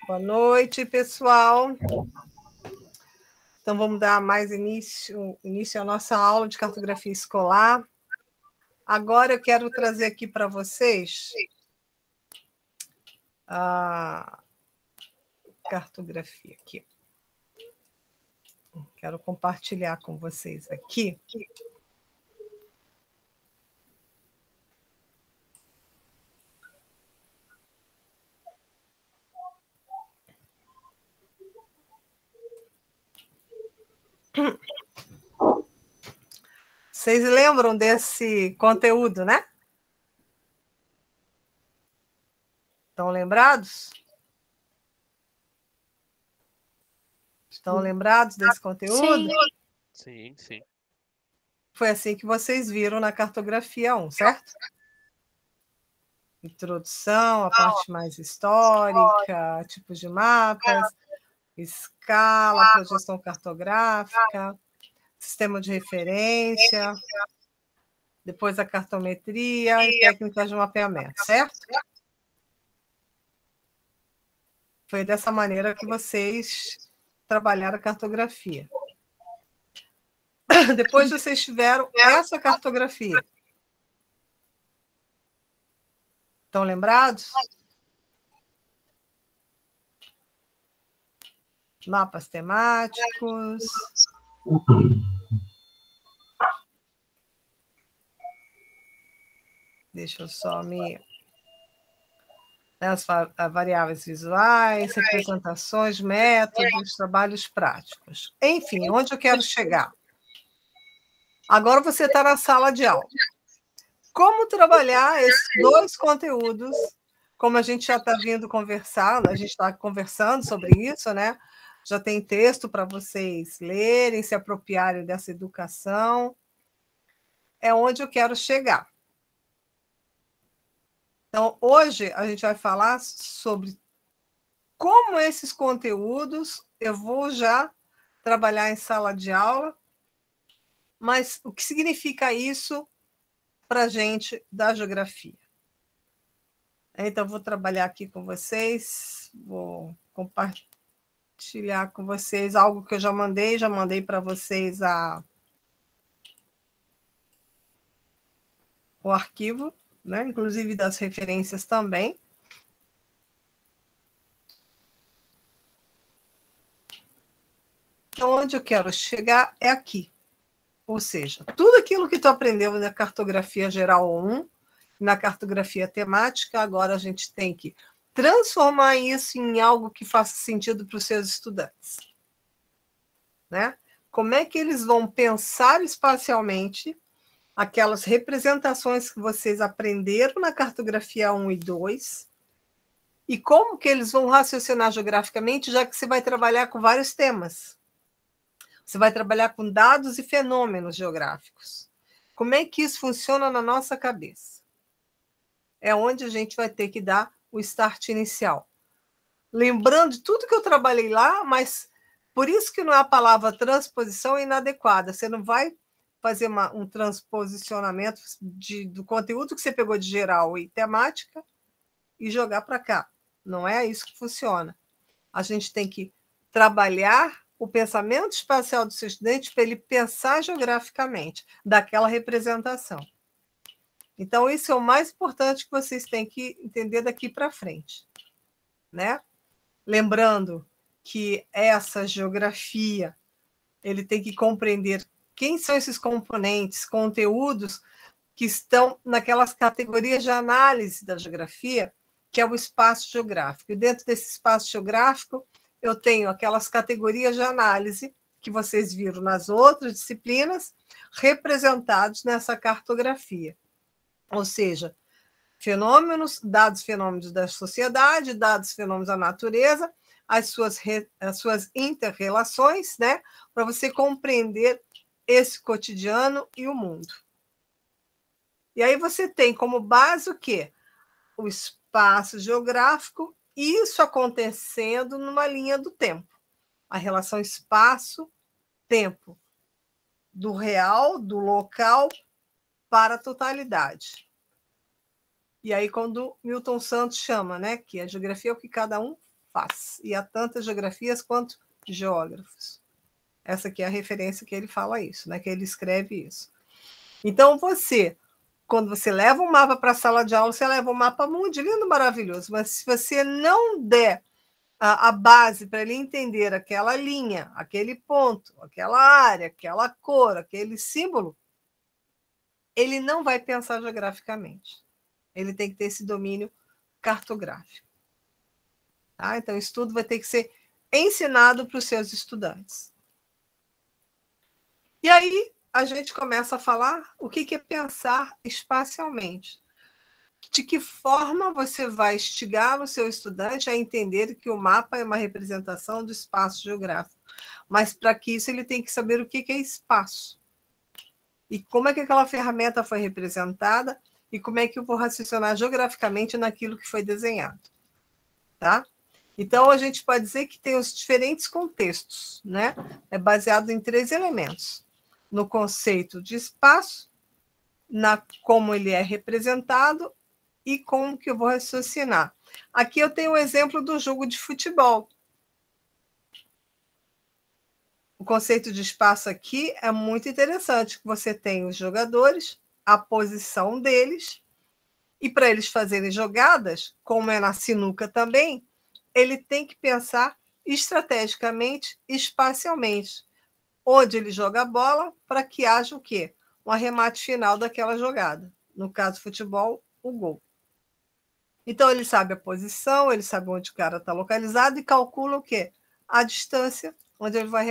Boa noite, pessoal. Então, vamos dar mais início à nossa aula de cartografia escolar. Agora eu quero trazer aqui para vocês a cartografia aqui. Quero compartilhar com vocês aqui. Vocês lembram desse conteúdo, né? Estão lembrados? Estão lembrados desse conteúdo? Sim, sim. Foi assim que vocês viram na cartografia 1, certo? Introdução, a parte mais histórica, tipos de mapas, escala, projeção cartográfica, sistema de referência, depois a cartometria e técnicas de mapeamento, certo? Foi dessa maneira que vocês trabalharam a cartografia. Depois vocês tiveram essa cartografia. Estão lembrados? Mapas temáticos. Deixa eu só me... As variáveis visuais, representações, métodos, trabalhos práticos. Enfim, onde eu quero chegar? Agora você está na sala de aula. Como trabalhar esses dois conteúdos, como a gente já está vindo conversando, a gente está conversando sobre isso, né? Já tem texto para vocês lerem, se apropriarem dessa educação. É onde eu quero chegar. Então, hoje a gente vai falar sobre como esses conteúdos eu vou já trabalhar em sala de aula, mas o que significa isso para a gente da geografia? Então, vou trabalhar aqui com vocês, vou compartilhar com vocês algo que eu já mandei para vocês o arquivo, né? Inclusive das referências também. Então, onde eu quero chegar é aqui. Ou seja, tudo aquilo que tu aprendeu na cartografia geral 1, na cartografia temática, agora a gente tem que transformar isso em algo que faça sentido para os seus estudantes. Né? Como é que eles vão pensar espacialmente aquelas representações que vocês aprenderam na cartografia 1 e 2, e como que eles vão raciocinar geograficamente, já que você vai trabalhar com vários temas. Você vai trabalhar com dados e fenômenos geográficos. Como é que isso funciona na nossa cabeça? É onde a gente vai ter que dar o start inicial. Lembrando de tudo que eu trabalhei lá, mas por isso que não é a palavra transposição inadequada. Você não vai fazer um transposicionamento do conteúdo que você pegou de geral e temática e jogar para cá. Não é isso que funciona. A gente tem que trabalhar o pensamento espacial do seu estudante para ele pensar geograficamente daquela representação. Então, isso é o mais importante que vocês têm que entender daqui para frente. Né? Lembrando que essa geografia, ele tem que compreender quem são esses componentes, conteúdos que estão naquelas categorias de análise da geografia, que é o espaço geográfico. E dentro desse espaço geográfico, eu tenho aquelas categorias de análise que vocês viram nas outras disciplinas, representados nessa cartografia. Ou seja, fenômenos, dados fenômenos da sociedade, dados fenômenos da natureza, as suas inter-relações, né, para você compreender esse cotidiano e o mundo. E aí você tem como base o quê? O espaço geográfico, isso acontecendo numa linha do tempo. A relação espaço-tempo, do real, do local, para a totalidade. E aí, quando Milton Santos chama, né, que a geografia é o que cada um mapas, e há tantas geografias quanto geógrafos. Essa aqui é a referência que ele fala isso, né? Que ele escreve isso. Então, quando você leva um mapa para a sala de aula, você leva um mapa muito lindo, maravilhoso, mas se você não der a base para ele entender aquela linha, aquele ponto, aquela área, aquela cor, aquele símbolo, ele não vai pensar geograficamente. Ele tem que ter esse domínio cartográfico. Tá? Então, isso tudo vai ter que ser ensinado para os seus estudantes. E aí, a gente começa a falar o que é pensar espacialmente. De que forma você vai instigar o seu estudante a entender que o mapa é uma representação do espaço geográfico. Mas, para que isso, ele tem que saber o que é espaço. E como é que aquela ferramenta foi representada e como é que eu vou raciocinar geograficamente naquilo que foi desenhado. Tá? Então, a gente pode dizer que tem os diferentes contextos, né? É baseado em 3 elementos. No conceito de espaço, como ele é representado e como que eu vou raciocinar. Aqui eu tenho um exemplo do jogo de futebol. O conceito de espaço aqui é muito interessante. Você tem os jogadores, a posição deles, e para eles fazerem jogadas, como é na sinuca também, ele tem que pensar estrategicamente, espacialmente, onde ele joga a bola para que haja o quê? Um arremate final daquela jogada. No caso do futebol, o gol. Então, ele sabe a posição, ele sabe onde o cara está localizado e calcula o quê? A distância onde ele vai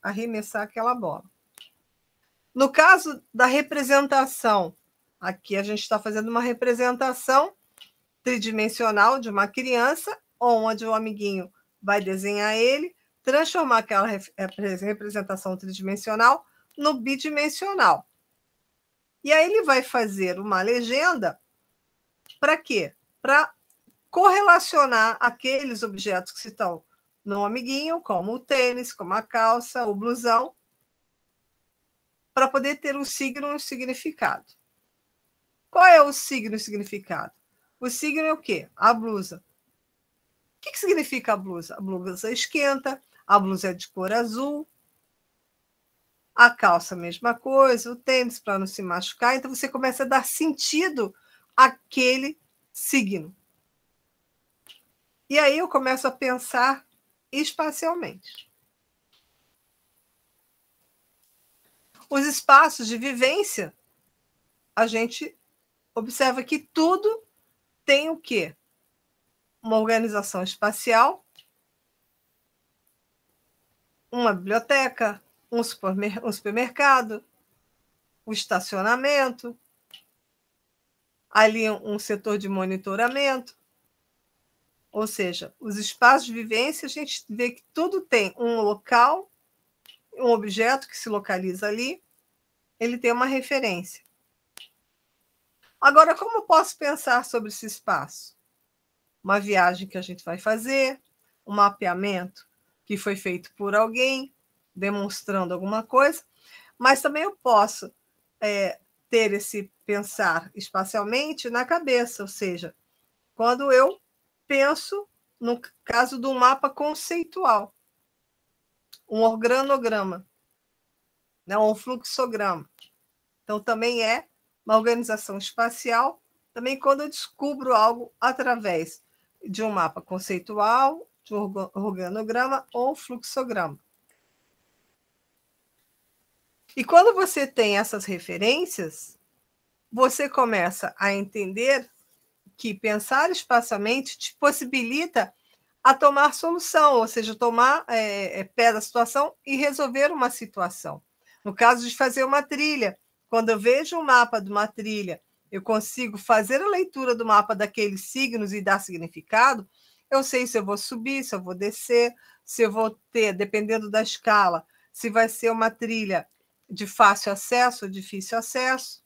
arremessar aquela bola. No caso da representação, aqui a gente está fazendo uma representação tridimensional de uma criança, onde o amiguinho vai desenhar ele, transformar aquela representação tridimensional no bidimensional. E aí ele vai fazer uma legenda para quê? Para correlacionar aqueles objetos que estão no amiguinho, como o tênis, como a calça, o blusão, para poder ter um signo e um significado. Qual é o signo e o significado? O signo é o quê? A blusa. O que significa a blusa? A blusa esquenta, a blusa é de cor azul, a calça a mesma coisa, o tênis para não se machucar. Então, você começa a dar sentido àquele signo. E aí eu começo a pensar espacialmente. Os espaços de vivência, a gente observa que tudo tem o quê? Uma organização espacial, uma biblioteca, um supermercado, o estacionamento, ali um setor de monitoramento. Ou seja, os espaços de vivência, a gente vê que tudo tem um local, um objeto que se localiza ali, ele tem uma referência. Agora, como eu posso pensar sobre esse espaço? Uma viagem que a gente vai fazer, um mapeamento que foi feito por alguém, demonstrando alguma coisa, mas também eu posso ter esse pensar espacialmente na cabeça, ou seja, quando eu penso no caso de um mapa conceitual, um organograma, né, um fluxograma. Então, também é uma organização espacial, também quando eu descubro algo através de um mapa conceitual, de um organograma ou fluxograma. E quando você tem essas referências, você começa a entender que pensar espacialmente te possibilita a tomar solução, ou seja, tomar pé da situação e resolver uma situação. No caso de fazer uma trilha, quando eu vejo um mapa de uma trilha, eu consigo fazer a leitura do mapa daqueles signos e dar significado, eu sei se eu vou subir, se eu vou descer, se eu vou ter, dependendo da escala, se vai ser uma trilha de fácil acesso ou difícil acesso.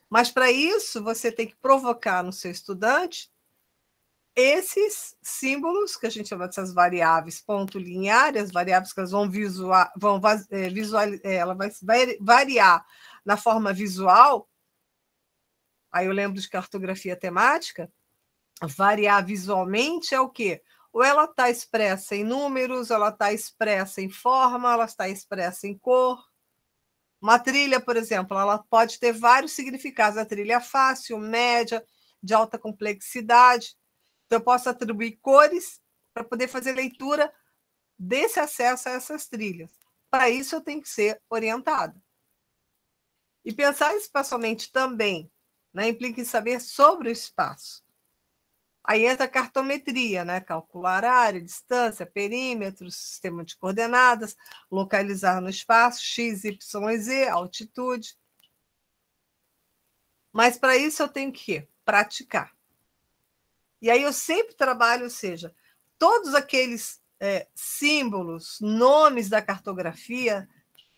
Mas, para isso, você tem que provocar no seu estudante esses símbolos, que a gente chama dessas variáveis ponto-lineares, variáveis que elas ela vai variar na forma visual. Aí eu lembro de cartografia temática, variar visualmente é o quê? Ou ela está expressa em números, ela está expressa em forma, ela está expressa em cor. Uma trilha, por exemplo, ela pode ter vários significados. A trilha fácil, média, de alta complexidade. Então, eu posso atribuir cores para poder fazer leitura desse acesso a essas trilhas. Para isso, eu tenho que ser orientada. E pensar espacialmente também, né, implica em saber sobre o espaço. Aí entra a cartometria, né? Calcular área, distância, perímetro, sistema de coordenadas, localizar no espaço, x, y e z, altitude. Mas para isso eu tenho que praticar. E aí eu sempre trabalho, ou seja, todos aqueles símbolos, nomes da cartografia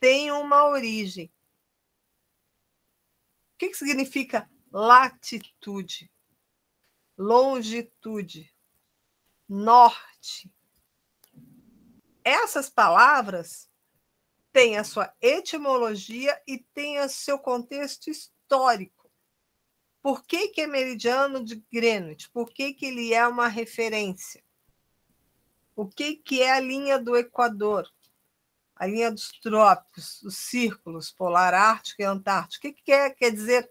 têm uma origem. O que significa latitude? Longitude, norte. Essas palavras têm a sua etimologia e têm o seu contexto histórico. Por que é meridiano de Greenwich? Por que ele é uma referência? O que é a linha do Equador? A linha dos trópicos, os círculos polar ártico e antártico. O que quer dizer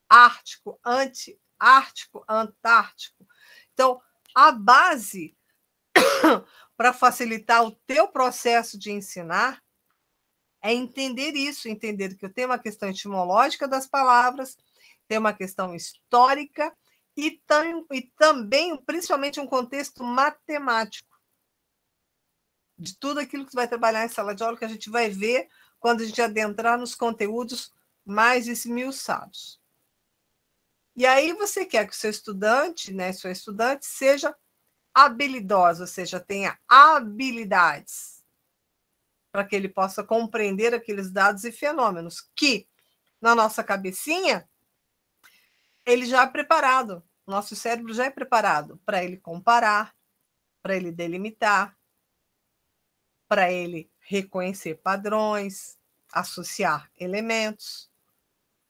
ártico, anti-ártico, antártico? Então, a base para facilitar o teu processo de ensinar é entender isso, entender que eu tenho uma questão etimológica das palavras, tem uma questão histórica e também, principalmente, um contexto matemático de tudo aquilo que você vai trabalhar em sala de aula, que a gente vai ver quando a gente adentrar nos conteúdos mais esmiuçados. E aí você quer que o seu estudante, né, sua estudante, seja habilidosa, ou seja, tenha habilidades para que ele possa compreender aqueles dados e fenômenos que, na nossa cabecinha, ele já é preparado, nosso cérebro já é preparado para ele comparar, para ele delimitar, para ele reconhecer padrões, associar elementos,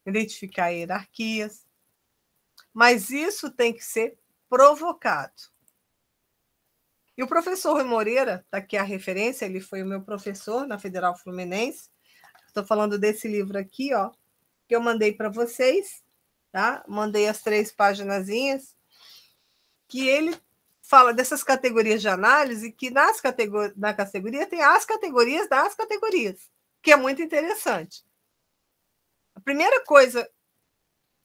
identificar hierarquias. Mas isso tem que ser provocado. E o professor Rui Moreira, está aqui a referência, ele foi o meu professor na Federal Fluminense. Estou falando desse livro aqui, ó, que eu mandei para vocês, tá? Mandei as 3 paginazinhas, que ele fala dessas categorias de análise, que na categoria tem as categorias das categorias, que é muito interessante. A primeira coisa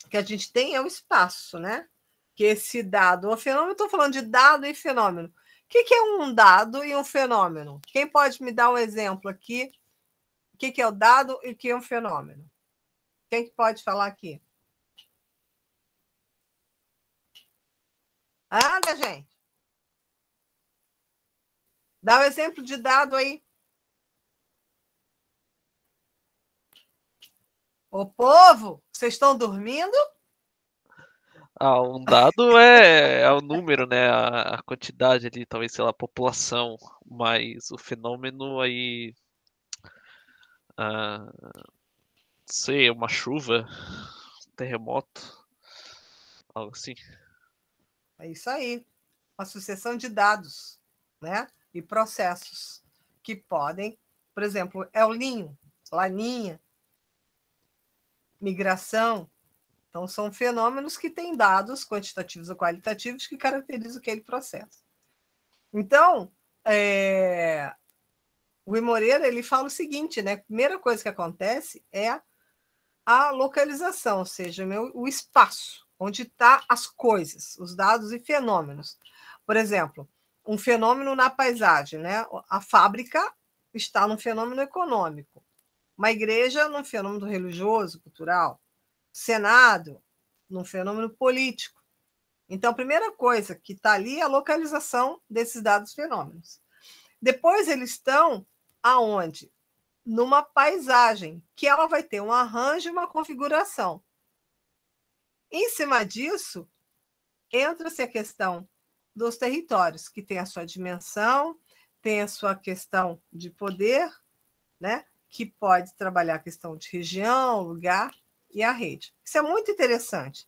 que a gente tem é o espaço, né? Que esse dado, o fenômeno, estou falando de dado e fenômeno. O que é um dado e um fenômeno? Quem pode me dar um exemplo aqui? O que é o dado e o que é um fenômeno? Quem pode falar aqui? Anda, gente. Dá um exemplo de dado aí. Ô, povo, vocês estão dormindo? Um dado é o número, né? A quantidade ali, talvez, sei lá, a população. Mas o fenômeno aí. Sei, uma chuva, um terremoto, algo assim. É isso aí. Uma sucessão de dados, né? E processos que podem, por exemplo, El Ninho, Laninha, migração. Então, são fenômenos que têm dados quantitativos ou qualitativos que caracterizam aquele processo. Então, o Rui Moreira ele fala o seguinte, né? A primeira coisa que acontece é a localização, ou seja, o espaço, onde estão as coisas, os dados e fenômenos. Por exemplo, um fenômeno na paisagem, né? A fábrica está num fenômeno econômico, uma igreja num fenômeno religioso, cultural, Senado num fenômeno político. Então, a primeira coisa que está ali é a localização desses dados fenômenos. Depois, eles estão aonde? Numa paisagem, que ela vai ter um arranjo e uma configuração. Em cima disso, entra-se a questão dos territórios, que tem a sua dimensão, tem a sua questão de poder, né? Que pode trabalhar a questão de região, lugar e a rede. Isso é muito interessante.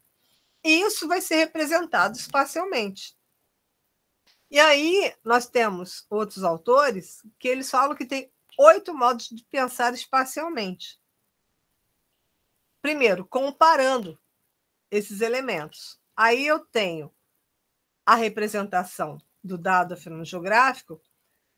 E isso vai ser representado espacialmente. E aí nós temos outros autores que eles falam que tem 8 modos de pensar espacialmente. Primeiro, comparando esses elementos. Aí eu tenho a representação do dado fenômeno geográfico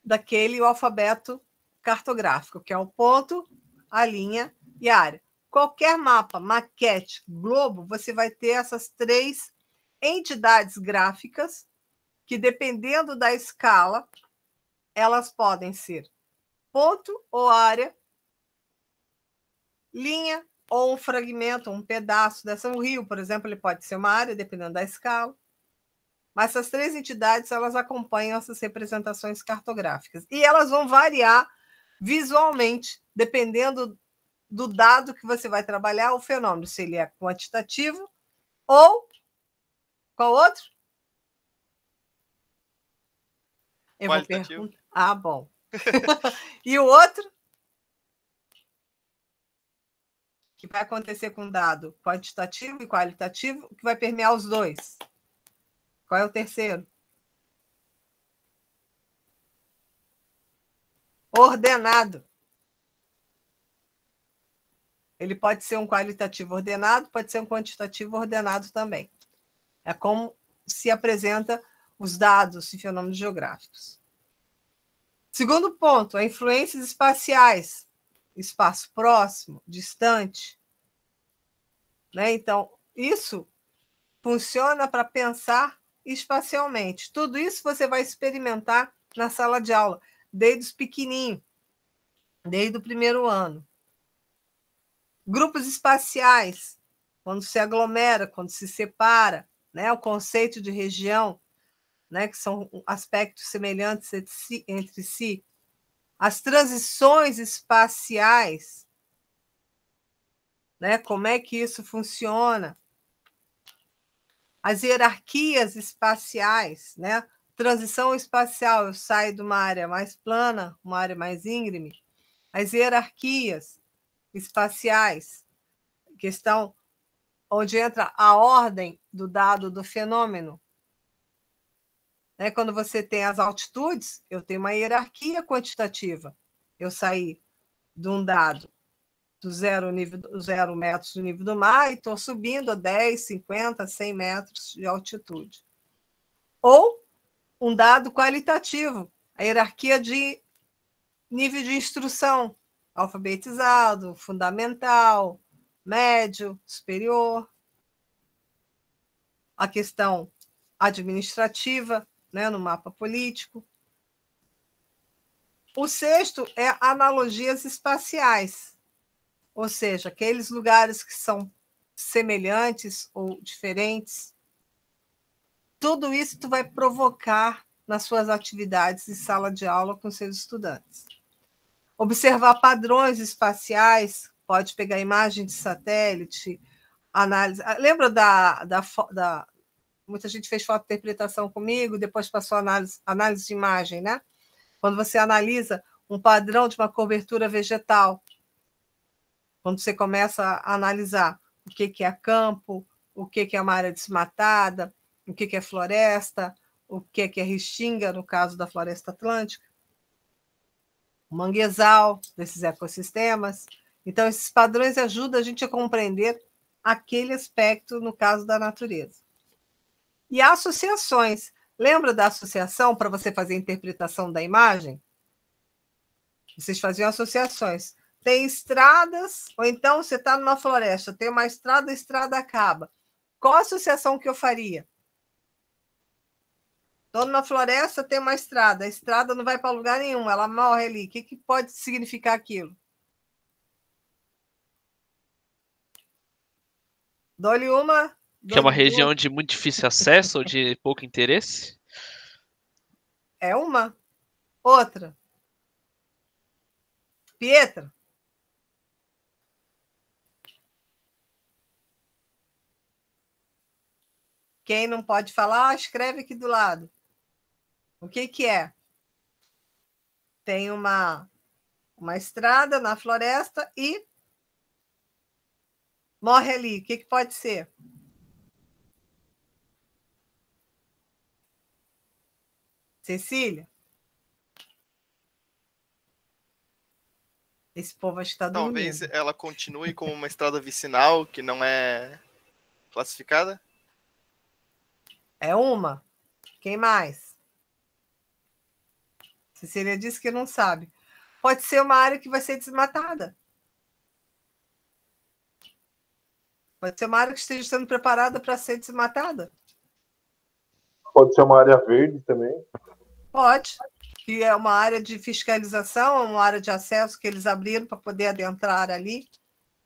daquele alfabeto cartográfico, que é o ponto, a linha e a área. Qualquer mapa, maquete, globo, você vai ter essas 3 entidades gráficas que, dependendo da escala, elas podem ser ponto ou área, linha ou um fragmento, um pedaço dessa. Um rio, por exemplo, ele pode ser uma área, dependendo da escala. Mas essas 3 entidades, elas acompanham essas representações cartográficas. E elas vão variar visualmente, dependendo do dado que você vai trabalhar, o fenômeno, se ele é quantitativo ou qual outro? Eu vou perguntar. Ah, bom. E o outro? Que vai acontecer com dado quantitativo e qualitativo, que vai permear os dois. Qual é o terceiro? Ordenado. Ele pode ser um qualitativo ordenado, pode ser um quantitativo ordenado também. É como se apresenta os dados e fenômenos geográficos. Segundo ponto, as influências espaciais. Espaço próximo, distante. Né? Então, isso funciona para pensar espacialmente. Tudo isso você vai experimentar na sala de aula, desde os pequenininhos, desde o primeiro ano. Grupos espaciais, quando se aglomera, quando se separa, né? O conceito de região, né? Que são aspectos semelhantes entre si. As transições espaciais, né? Como é que isso funciona? As hierarquias espaciais, né? Transição espacial, eu saio de uma área mais plana, uma área mais íngreme. As hierarquias espaciais, questão onde entra a ordem do dado do fenômeno. Né? Quando você tem as altitudes, eu tenho uma hierarquia quantitativa. Eu saí de um dado do 0 metros do nível do mar e estou subindo a 10, 50, 100 metros de altitude. Ou um dado qualitativo, a hierarquia de nível de instrução, alfabetizado, fundamental, médio, superior. A questão administrativa, né, no mapa político. O sexto é analogias espaciais, ou seja, aqueles lugares que são semelhantes ou diferentes. Tudo isso tu vai provocar nas suas atividades de sala de aula com seus estudantes. Observar padrões espaciais, pode pegar imagem de satélite, análise. Lembra muita gente fez fotointerpretação comigo, depois passou análise de imagem, né? Quando você analisa um padrão de uma cobertura vegetal, quando você começa a analisar o que é campo, o que é uma área desmatada, o que é floresta, o que é restinga, no caso da floresta atlântica, o manguezal desses ecossistemas. Então, esses padrões ajudam a gente a compreender aquele aspecto, no caso da natureza. E associações. Lembra da associação para você fazer a interpretação da imagem? Vocês faziam associações. Tem estradas, ou então você está numa floresta, tem uma estrada, a estrada acaba. Qual a associação que eu faria? Estou numa floresta, tem uma estrada, a estrada não vai para lugar nenhum, ela morre ali. O que pode significar aquilo? Dou-lhe uma. Que é uma região de muito difícil acesso ou de pouco interesse? É uma. Outra. Pietra. Quem não pode falar, escreve aqui do lado. O que é? Tem uma estrada na floresta e morre ali. O que pode ser? Cecília? Esse povo acho que está Talvez dormindo. ela continue como uma estrada vicinal que não é classificada? É uma. Quem mais? Cecília disse que não sabe. Pode ser uma área que vai ser desmatada. Pode ser uma área que esteja sendo preparada para ser desmatada. Pode ser uma área verde também. Pode. Que é uma área de fiscalização, uma área de acesso que eles abriram para poder adentrar ali.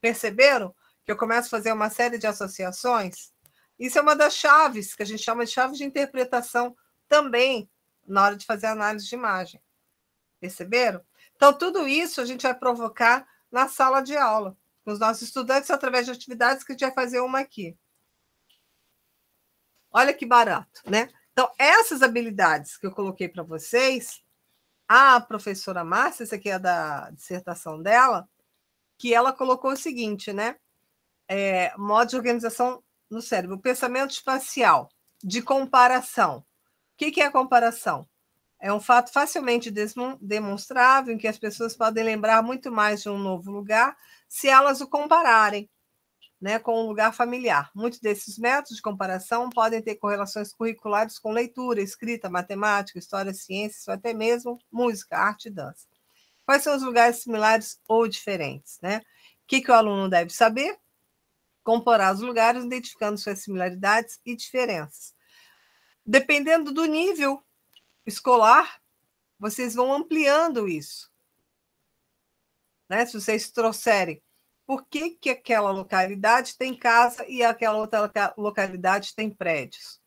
Perceberam que eu começo a fazer uma série de associações? Isso é uma das chaves, que a gente chama de chaves de interpretação também, na hora de fazer análise de imagem. Perceberam? Então, tudo isso a gente vai provocar na sala de aula, com os nossos estudantes, através de atividades que a gente vai fazer uma aqui. Olha que barato, né? Então, essas habilidades que eu coloquei para vocês, a professora Márcia, essa aqui é da dissertação dela, que ela colocou o seguinte, né? Modo de organização no cérebro, pensamento espacial, de comparação. O que é a comparação? É um fato facilmente demonstrável em que as pessoas podem lembrar muito mais de um novo lugar se elas o compararem, né, com um lugar familiar. Muitos desses métodos de comparação podem ter correlações curriculares com leitura, escrita, matemática, história, ciências, ou até mesmo música, arte e dança. Quais são os lugares similares ou diferentes, né? O que o aluno deve saber? Comparar os lugares, identificando suas similaridades e diferenças. Dependendo do nível escolar, vocês vão ampliando isso. Né? Se vocês trouxerem por que aquela localidade tem casa e aquela outra localidade tem prédios.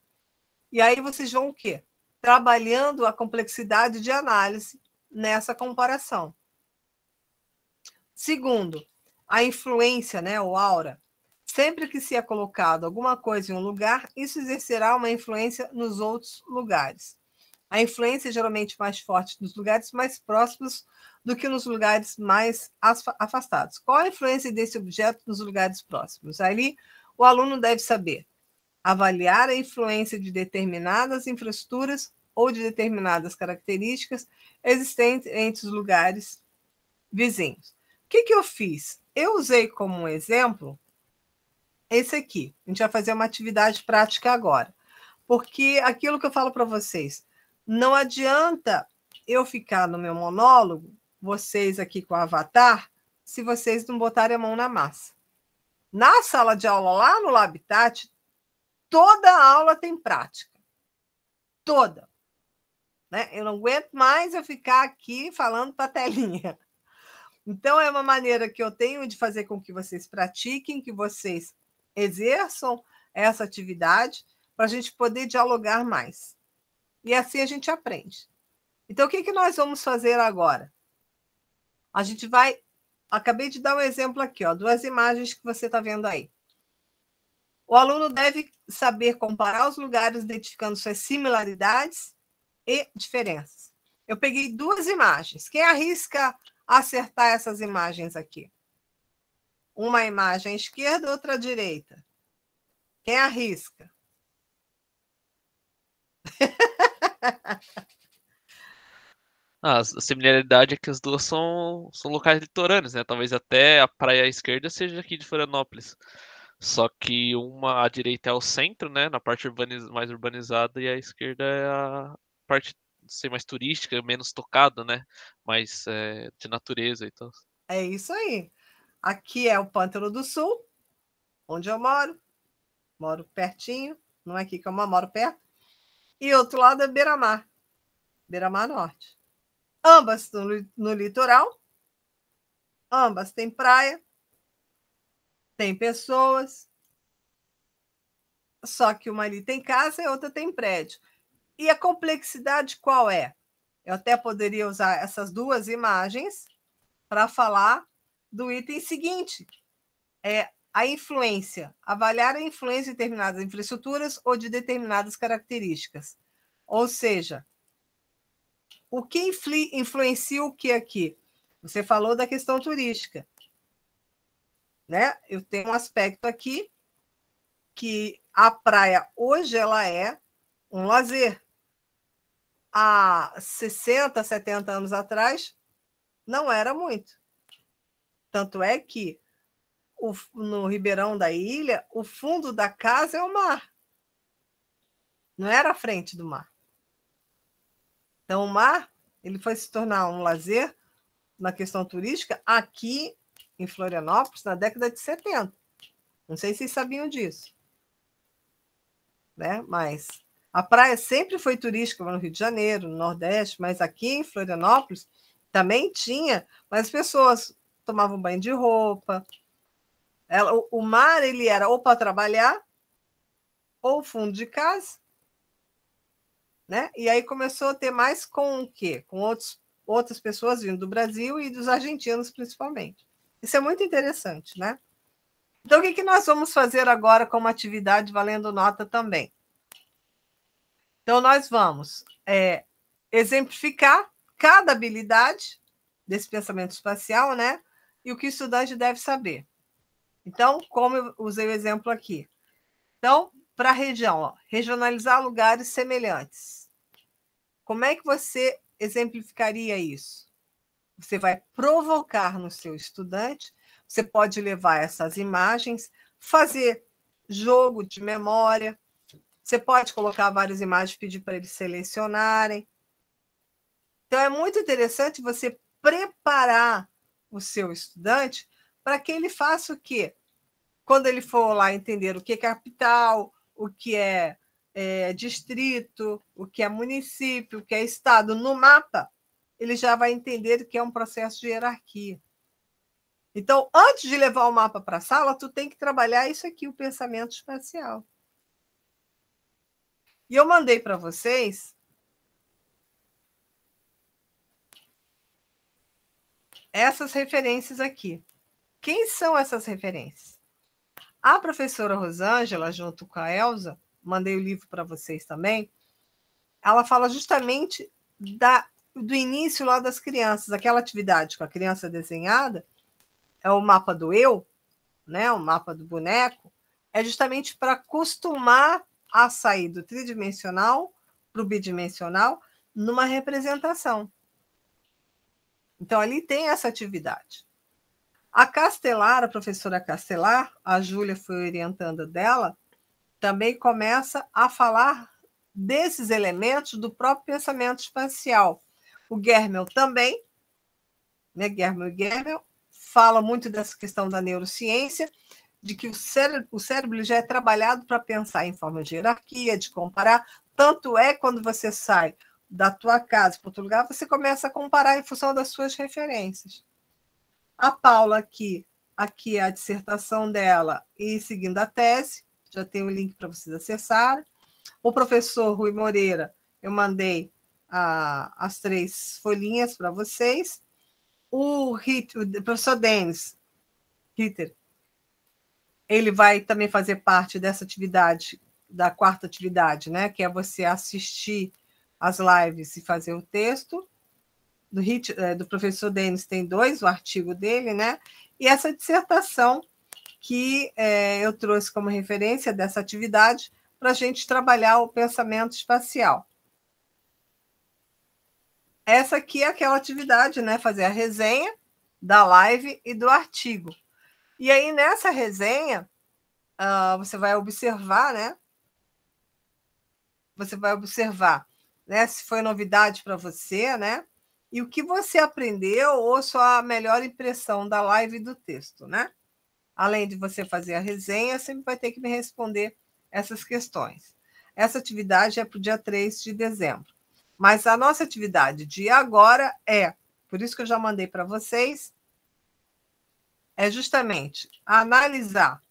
E aí vocês vão o quê? Trabalhando a complexidade de análise nessa comparação. Segundo, a influência, né, ou aura. Sempre que se é colocado alguma coisa em um lugar, isso exercerá uma influência nos outros lugares. A influência é geralmente mais forte nos lugares mais próximos do que nos lugares mais afastados. Qual a influência desse objeto nos lugares próximos? Ali, o aluno deve saber avaliar a influência de determinadas infraestruturas ou de determinadas características existentes entre os lugares vizinhos. O que eu fiz? Eu usei como um exemplo esse aqui. A gente vai fazer uma atividade prática agora. Porque aquilo que eu falo para vocês, não adianta eu ficar no meu monólogo, vocês aqui com o avatar, se vocês não botarem a mão na massa. Na sala de aula, lá no Labitat, toda aula tem prática. Toda. Né? Eu não aguento mais eu ficar aqui falando para a telinha. Então, é uma maneira que eu tenho de fazer com que vocês pratiquem, que vocês exerçam essa atividade, para a gente poder dialogar mais. E assim a gente aprende. Então, o que nós vamos fazer agora? A gente vai... Acabei de dar um exemplo aqui, ó, 2 imagens que você está vendo aí. O aluno deve saber comparar os lugares, identificando suas similaridades e diferenças. Eu peguei 2 imagens. Quem arrisca acertar essas imagens aqui? Uma imagem à esquerda, outra à direita. Quem arrisca? A similaridade é que as duas são locais litorâneos, né? Talvez até a praia à esquerda seja aqui de Florianópolis. Só que uma à direita é o centro, né? Na parte mais urbanizada, e a esquerda é a parte ser mais turística, menos tocada, né? Mais de natureza e tal. É isso aí. Aqui é o Pântano do Sul, onde eu moro. Moro pertinho, não é aqui que eu moro perto. E outro lado é Beira-Mar, Beira-Mar Norte. Ambas no litoral, ambas têm praia, tem pessoas, só que uma ali tem casa e a outra tem prédio. E a complexidade qual é? Eu até poderia usar essas 2 imagens para falar do item seguinte, a influência, avaliar a influência de determinadas infraestruturas ou de determinadas características. Ou seja, o que influencia o que aqui? Você falou da questão turística. Né? Eu tenho um aspecto aqui que a praia hoje ela é um lazer. há 60, 70 anos atrás, não era muito. Tanto é que no Ribeirão da Ilha, o fundo da casa é o mar. Não era a frente do mar. Então, o mar ele foi se tornar um lazer na questão turística aqui em Florianópolis na década de 70. Não sei se vocês sabiam disso. Né? Mas a praia sempre foi turística no Rio de Janeiro, no Nordeste, mas aqui em Florianópolis também tinha, mas as pessoas tomavam banho de roupa. O mar ele era ou para trabalhar, ou fundo de casa, né? E aí começou a ter mais com o quê? Com outras pessoas vindo do Brasil e dos argentinos, principalmente. Isso é muito interessante, né? Então, o que nós vamos fazer agora como atividade valendo nota também? Então, nós vamos exemplificar cada habilidade desse pensamento espacial, né? E o que o estudante deve saber. Então, como eu usei o exemplo aqui. Então, para a região, ó, regionalizar lugares semelhantes. Como é que você exemplificaria isso? Você vai provocar no seu estudante, você pode levar essas imagens, fazer jogo de memória, você pode colocar várias imagens e pedir para eles selecionarem. Então, é muito interessante você preparar o seu estudante para que ele faça o quê? Quando ele for lá entender o que é capital, o que é distrito, o que é município, o que é estado, no mapa, ele já vai entender que é um processo de hierarquia. Então, antes de levar o mapa para a sala, tu tem que trabalhar isso aqui, o pensamento espacial. E eu mandei para vocês essas referências aqui. Quem são essas referências? A professora Rosângela, junto com a Elza, mandei o livro para vocês também, ela fala justamente do início lá das crianças, aquela atividade com a criança desenhada, é o mapa do eu, né, o mapa do boneco, é justamente para acostumar a sair do tridimensional para o bidimensional numa representação. Então, ali tem essa atividade. A Castelar, a professora Castelar, a Júlia foi orientando dela, também começa a falar desses elementos do próprio pensamento espacial. O Germel também, né? Germel fala muito dessa questão da neurociência, de que o cérebro já é trabalhado para pensar em forma de hierarquia, de comparar. Tanto é quando você sai da tua casa para outro lugar, você começa a comparar em função das suas referências. A Paula aqui é a dissertação dela e seguindo a tese, já tem o link para vocês acessarem. O professor Rui Moreira, eu mandei as 3 folhinhas para vocês. O professor Denis Ritter, ele vai também fazer parte dessa atividade, da 4ª atividade, né? Que é você assistir as lives e fazer o texto. Do professor Denis tem 2, o artigo dele, né? E essa dissertação que eu trouxe como referência dessa atividade para a gente trabalhar o pensamento espacial. Essa aqui é aquela atividade, né? Fazer a resenha da live e do artigo. E aí, nessa resenha, você vai observar, né? Você vai observar, né? Se foi novidade para você, né? E o que você aprendeu ou sua melhor impressão da live e do texto, né? Além de você fazer a resenha, sempre vai ter que me responder essas questões. Essa atividade é para o dia 3 de dezembro. Mas a nossa atividade de agora por isso que eu já mandei para vocês, é justamente analisar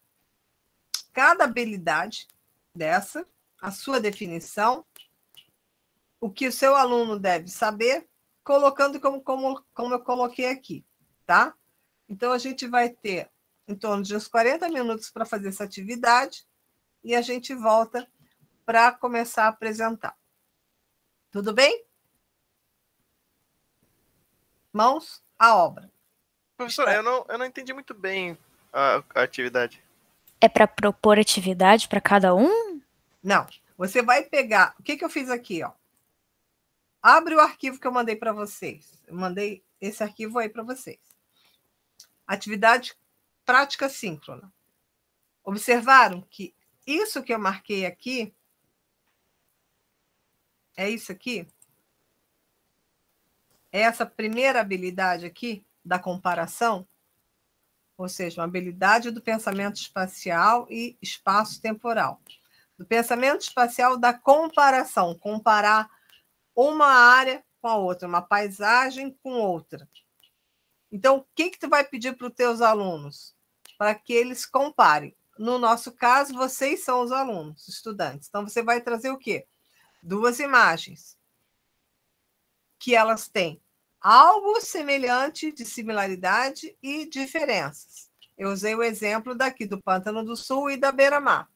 cada habilidade dessa, a sua definição, o que o seu aluno deve saber, colocando como eu coloquei aqui, tá? Então, a gente vai ter em torno de uns 40 minutos para fazer essa atividade e a gente volta para começar a apresentar. Tudo bem? Mãos à obra. Professor, eu não entendi muito bem a atividade. É para propor atividade para cada um? Não. Você vai pegar... O que eu fiz aqui, ó? Abre o arquivo que eu mandei para vocês. Eu mandei esse arquivo aí para vocês. Atividade prática síncrona. Observaram que isso que eu marquei aqui é isso aqui? É essa primeira habilidade aqui da comparação, ou seja, uma habilidade do pensamento espacial e espaço-temporal. Do pensamento espacial da comparação, comparar uma área com a outra, uma paisagem com outra. Então, o que tu vai pedir para os teus alunos? Para que eles comparem. No nosso caso, vocês são os alunos, estudantes. Então, você vai trazer o quê? 2 imagens que elas têm algo semelhante de similaridade e diferenças. Eu usei o exemplo daqui do Pântano do Sul e da Beira-Mar.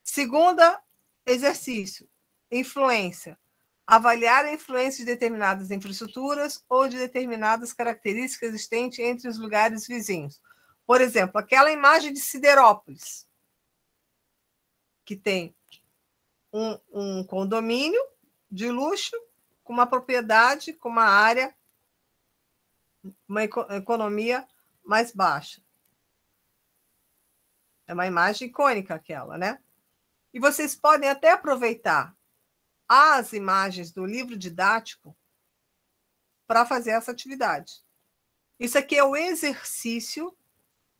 Segunda exercício, influência. Avaliar a influência de determinadas infraestruturas ou de determinadas características existentes entre os lugares vizinhos. Por exemplo, aquela imagem de Siderópolis, que tem um condomínio de luxo com uma propriedade, com uma área, uma economia mais baixa. É uma imagem icônica aquela, né? E vocês podem até aproveitar as imagens do livro didático para fazer essa atividade. Isso aqui é o exercício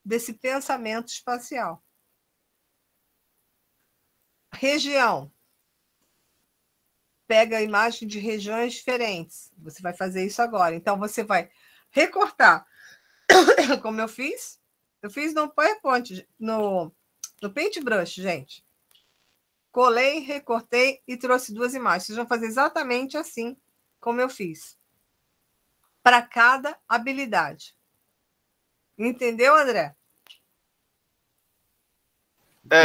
desse pensamento espacial. Região. Pega a imagem de regiões diferentes. Você vai fazer isso agora. Então, você vai recortar, como eu fiz. Eu fiz no PowerPoint, no Paintbrush, gente. Colei, recortei e trouxe 2 imagens. Vocês vão fazer exatamente assim como eu fiz. Para cada habilidade. Entendeu, André?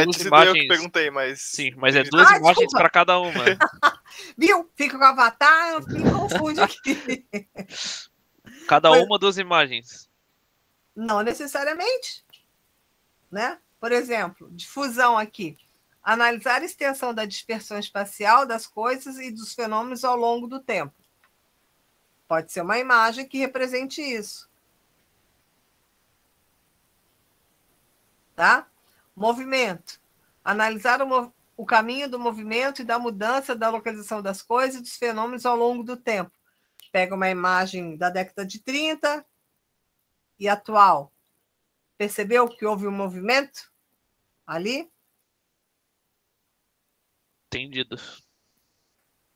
Duas imagens... eu que perguntei, mas... Sim, mas é 2 imagens para cada uma. Viu? Fica com o avatar, me confunde aqui. Cada uma 2 imagens. Não necessariamente. Né? Por exemplo, difusão aqui. Analisar a extensão da dispersão espacial das coisas e dos fenômenos ao longo do tempo. Pode ser uma imagem que represente isso. Tá? Movimento. Analisar o caminho do movimento e da mudança da localização das coisas e dos fenômenos ao longo do tempo. Pega uma imagem da década de 30 e atual. Percebeu que houve um movimento ali? Entendido.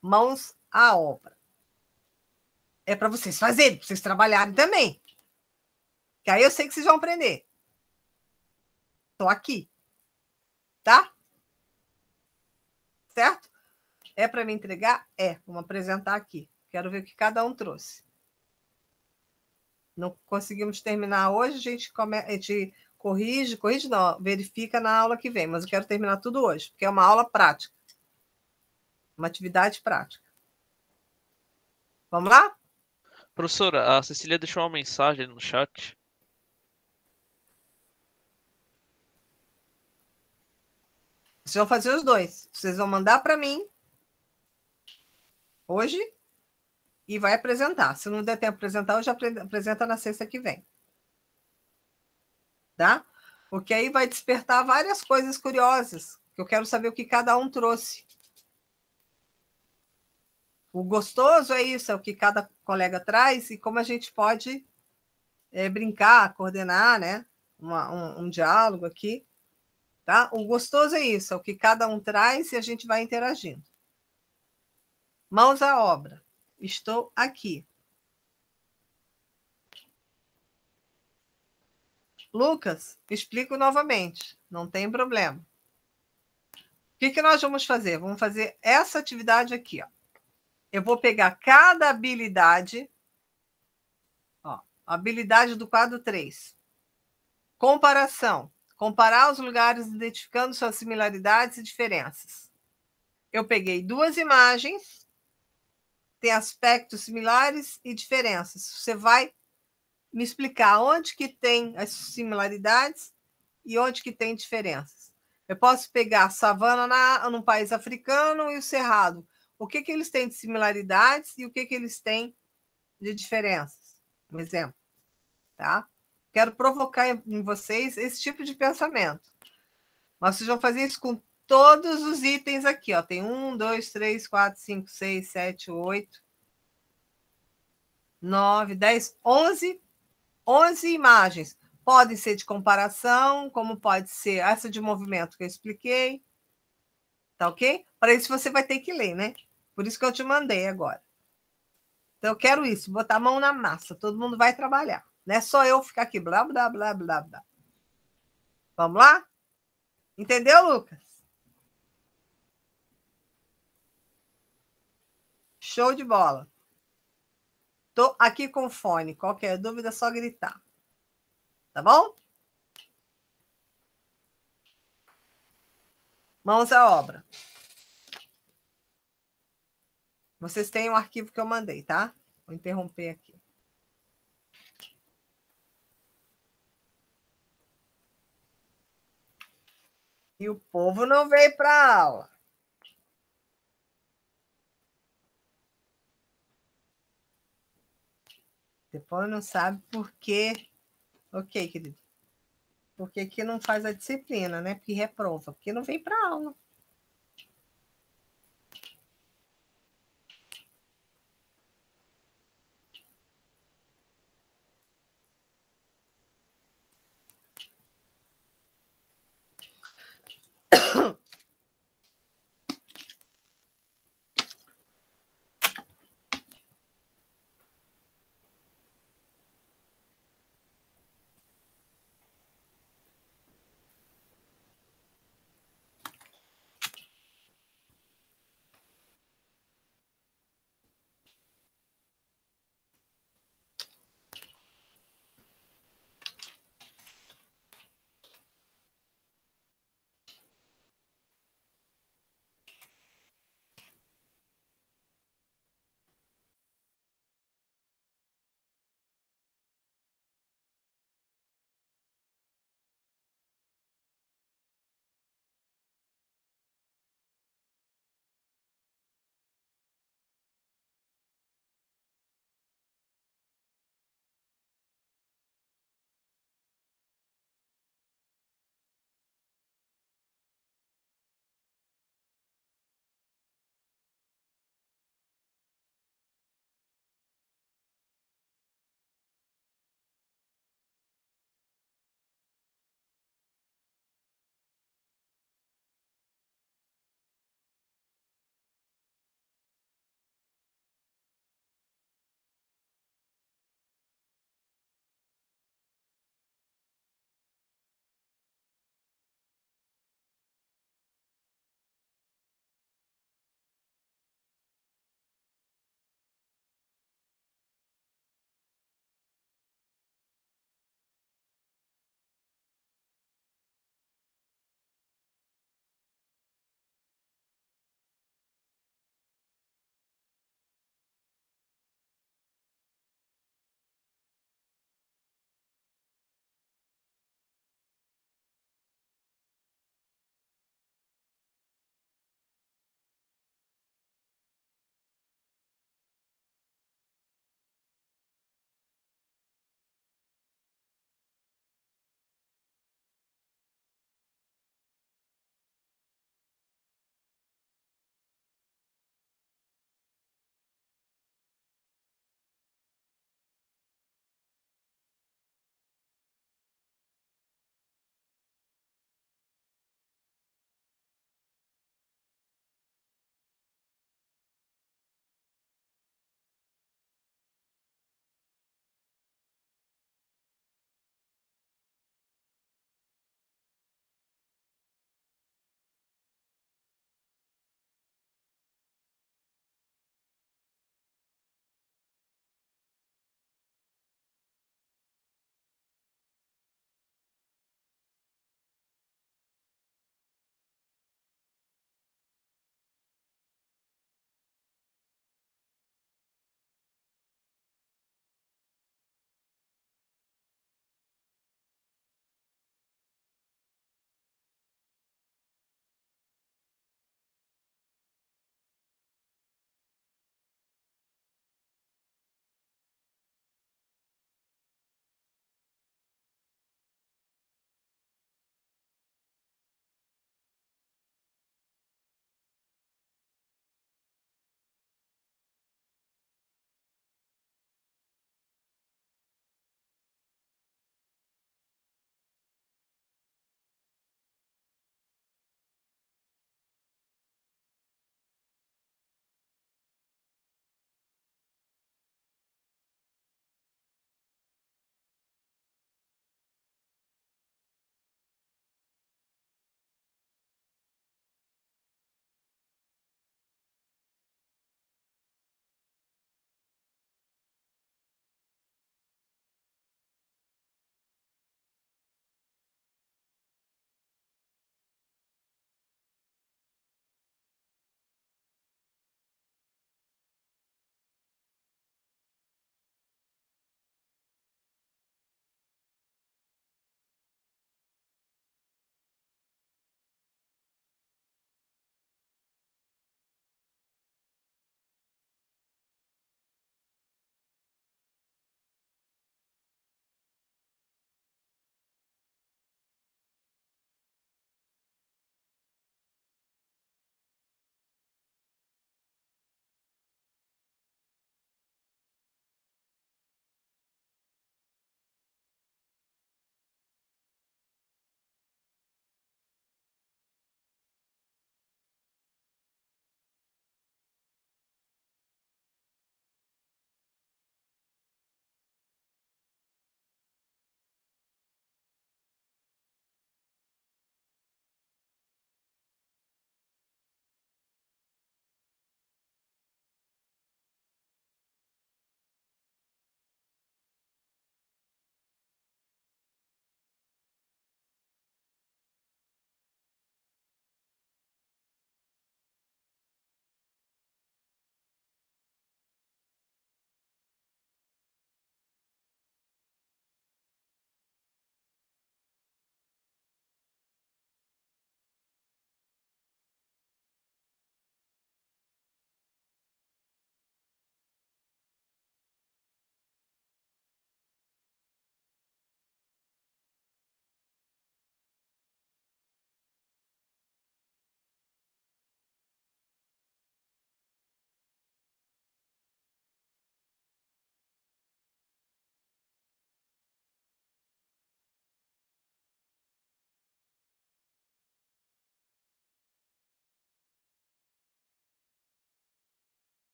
Mãos à obra. É para vocês fazerem, para vocês trabalharem também. Que aí eu sei que vocês vão aprender. Estou aqui. Tá? Certo? É para me entregar? É. Vamos apresentar aqui. Quero ver o que cada um trouxe. Não conseguimos terminar hoje, a gente corrige não, verifica na aula que vem, mas eu quero terminar tudo hoje, porque é uma aula prática. Uma atividade prática. Vamos lá? Professora, a Cecília deixou uma mensagem no chat. Vocês vão fazer os 2. Vocês vão mandar para mim hoje e vai apresentar. Se não der tempo de apresentar, hoje apresenta na sexta que vem. Tá? Porque aí vai despertar várias coisas curiosas, que eu quero saber o que cada um trouxe. O gostoso é isso, é o que cada colega traz e como a gente pode brincar, coordenar, né? Um diálogo aqui. Tá? O gostoso é isso, é o que cada um traz e a gente vai interagindo. Mãos à obra. Estou aqui. Lucas, explico novamente, não tem problema. O que nós vamos fazer? Vamos fazer essa atividade aqui. Ó. Eu vou pegar cada habilidade, ó, habilidade do quadro 3. Comparação. Comparar os lugares identificando suas similaridades e diferenças. Eu peguei 2 imagens, tem aspectos similares e diferenças. Você vai me explicar onde que tem as similaridades e onde que tem diferenças. Eu posso pegar a savana no país africano e o cerrado. o que eles têm de similaridades e o que eles têm de diferenças. Um exemplo, tá? Quero provocar em vocês esse tipo de pensamento. Mas vocês vão fazer isso com todos os itens aqui, ó. Tem 1, 2, 3, 4, 5, 6, 7, 8, 9, 10, 11 imagens. Podem ser de comparação, como pode ser essa de movimento que eu expliquei. Tá ok? Para isso você vai ter que ler, né? Por isso que eu te mandei agora. Então eu quero isso, botar a mão na massa. Todo mundo vai trabalhar. Não é só eu ficar aqui, blá, blá, blá, blá, blá. Vamos lá? Entendeu, Lucas? Show de bola. Tô aqui com fone. Qualquer dúvida é só gritar. Tá bom? Mãos à obra. Vocês têm o arquivo que eu mandei, tá? Vou interromper aqui. E o povo não veio para a aula. Depois não sabe por quê. Ok, querido. Por que não faz a disciplina, né? Porque reprova. Porque não vem para a aula.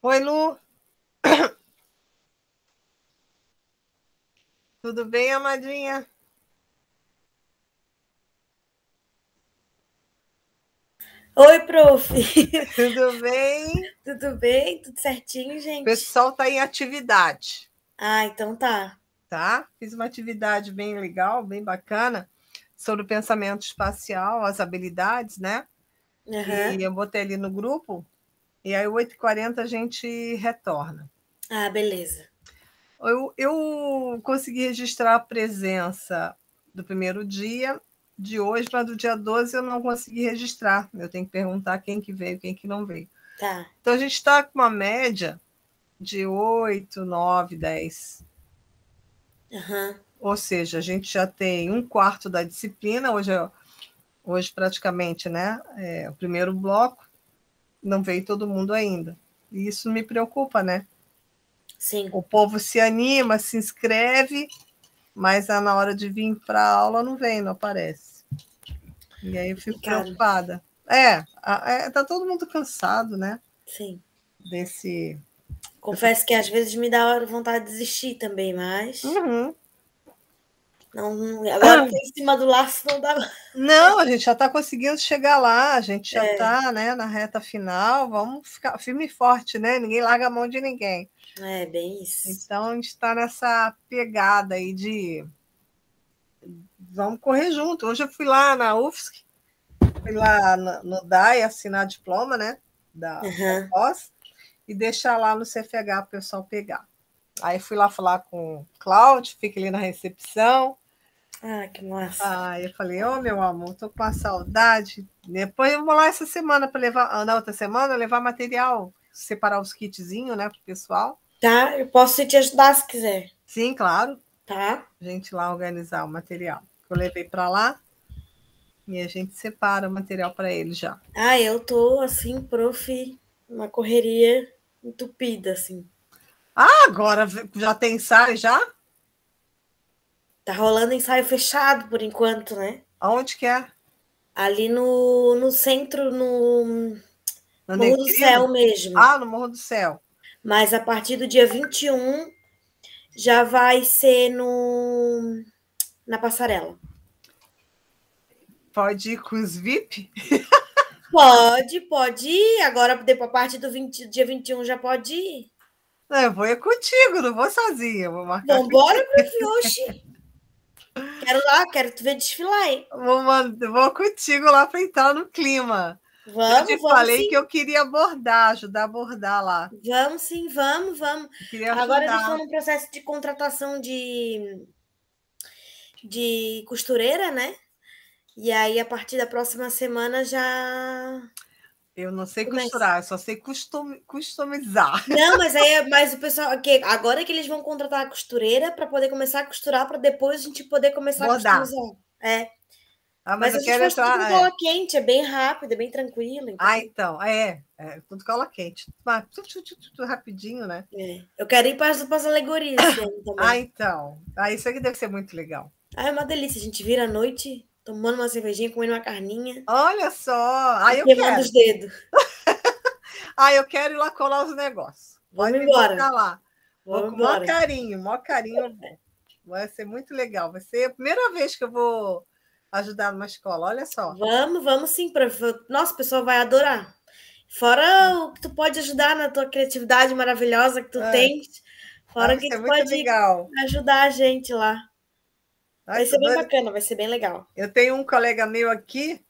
Oi, Lu. Tudo bem, amadinha? Oi, prof. Tudo bem? Tudo bem? Tudo certinho, O gente? pessoal está em atividade, Ah, então tá. tá? Fiz uma atividade bem legal, bem bacana, sobre o pensamento espacial, as habilidades, né? Aham. E eu botei ali no grupo, e aí 8h40 a gente retorna. Ah, beleza. Eu consegui registrar a presença do primeiro dia de hoje, mas do dia 12 eu não consegui registrar. Eu tenho que perguntar quem que veio, quem que não veio. Tá. Então a gente está com uma média de 8, 9, 10. Aham. Ou seja, a gente já tem um quarto da disciplina, hoje praticamente, né? O primeiro bloco, não veio todo mundo ainda. E isso me preocupa, né? Sim. O povo se anima, se inscreve, mas na hora de vir para a aula não vem, não aparece. E aí eu fico Complicado. preocupada. Tá todo mundo cansado, né? Sim. Desse. Confesso que às vezes me dá vontade de desistir também, mas Uhum. não, agora tô em cima do laço não dá. Não, a gente já está conseguindo chegar lá, a gente já está, né, na reta final, vamos ficar firme e forte, né? Ninguém larga a mão de ninguém. É, bem isso. Então a gente está nessa pegada aí de vamos correr junto. Hoje eu fui lá na UFSC, fui lá no DAI assinar diploma, né? Da pós, e deixar lá no CFH para o pessoal pegar. Aí fui lá falar com o Cláudio, fica ali na recepção. Ah, que massa. Eu falei, meu amor, tô com uma saudade. Depois eu vou lá essa semana para levar, na outra semana, levar material, separar os kitzinhos, né, pro pessoal. Tá, eu posso te ajudar se quiser. Sim, claro. Tá. A gente lá organizar o material. Eu levei para lá e a gente separa o material para ele já. Ah, eu tô assim, prof, uma correria entupida, assim. Agora já tem ensaio já? Tá rolando ensaio fechado por enquanto, né? Aonde que é? Ali no centro, no Morro do Céu mesmo. No Morro do Céu. Mas a partir do dia 21 já vai ser na Passarela. Pode ir com os VIP? Pode ir. Agora, a partir do dia 21 já pode ir. Não, eu vou ir contigo, não vou sozinha. Vou marcar. Vambora, prof, oxi. Quero te ver desfilar, hein? Vou contigo lá para entrar no clima. Eu te falei sim. que eu queria ajudar a bordar lá. Vamos sim, vamos. Agora eles estão no processo de contratação de costureira, né? E aí, a partir da próxima semana já. Eu não sei costurar, eu só sei customizar. Não, mas o pessoal. Agora que eles vão contratar a costureira para poder começar a costurar, para depois a gente poder começar Bordar. a customizar. Mas a eu gente quero faz tudo com entrar. cola quente, é bem rápido, é bem tranquilo. Então. Tudo cola quente. Tudo rapidinho, né? Eu quero ir para as alegorias também. Então. Isso aqui deve ser muito legal. É uma delícia. A gente vira à noite, tomando uma cervejinha, comendo uma carninha. Olha só. Eu queimando quero. os dedos. Eu quero ir lá colar os negócios. Vamos embora. Lá. Vou com o maior carinho eu vou. Vai ser muito legal. Vai ser a primeira vez que eu vou ajudar numa escola, olha só. Vamos sim, prof. Nossa, o pessoal vai adorar. Fora o que tu pode ajudar na tua criatividade maravilhosa que tu tens. Fora que tu pode ajudar a gente lá. Vai ser bem bacana, vai ser bem legal. Eu tenho um colega meu aqui,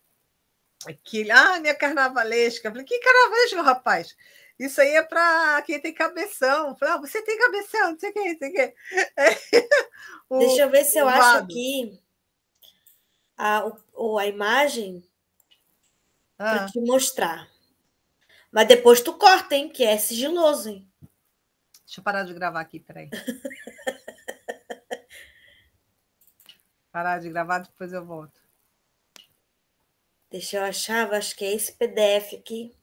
que minha carnavalesca. Eu falei, que carnavalesca, rapaz? Isso aí é para quem tem cabeção. Eu falei, você tem cabeção, não sei o que. Deixa eu ver se eu acho aqui a imagem para te mostrar. Mas depois tu corta, hein? Que é sigiloso, hein? Deixa eu parar de gravar aqui, peraí. Parar de gravar, depois eu volto. Deixa eu achar, acho que é esse PDF aqui.